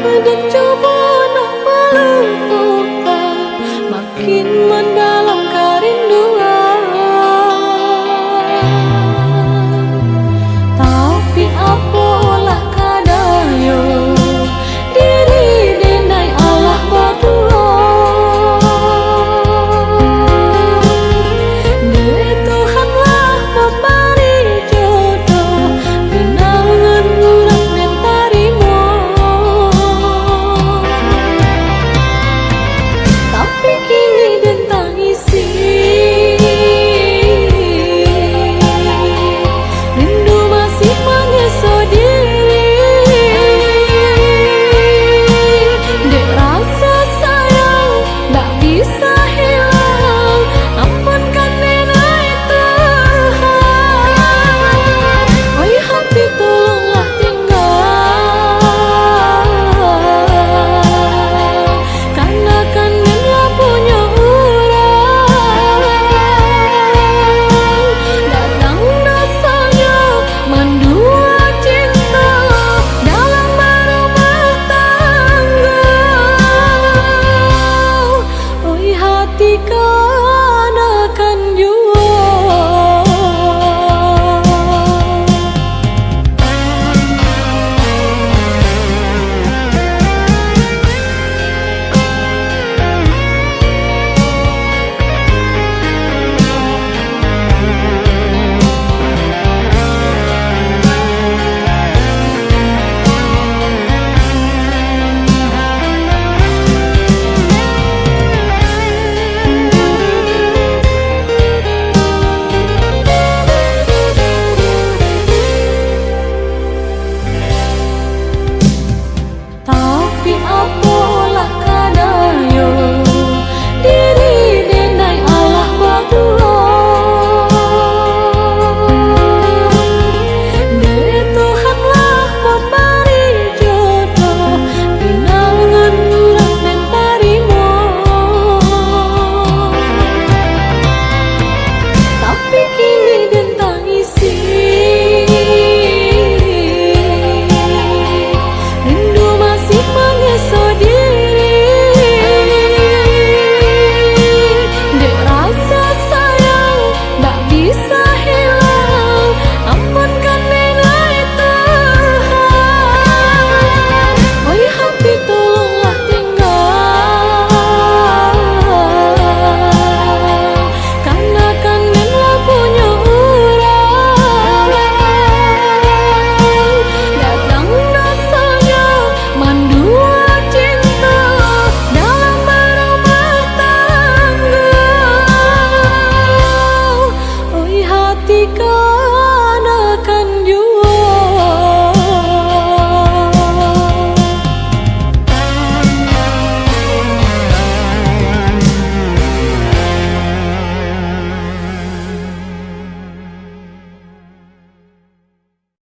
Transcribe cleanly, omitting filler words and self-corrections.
dan coba nak melupakan, makin mendalam kerinduan. Tapi apalah kadaya diri denai Allah berdua. Ne Tuhanlah memberi jodoh, pinangan urang dan tarimo. Tapi kini den tangisi, rindu masih mengeso diri. Dek rasa sayang tak bisa hilang, ampunkan denai Tuhan. Oi hati tolonglah tinggal, karena kan denlah punya urang. Datang dasanya mendua cinta dalam berumah tangga. Oi hati kan akan jua. Tapi apalah kadaya diri denai Allah berdua. Ne Tuhanlah memberi jodoh, pinangan urang dan tarimo. Tapi kini den tangisi, rindu masih mengeso diri. Dek rasa sayang tak bisa hilang, ampunkan denai Tuhan. Oi hati tolonglah tinggal, karena kan denlah punya urang. Datang dasanya mendua cinta dalam berumah tangga. Oi hati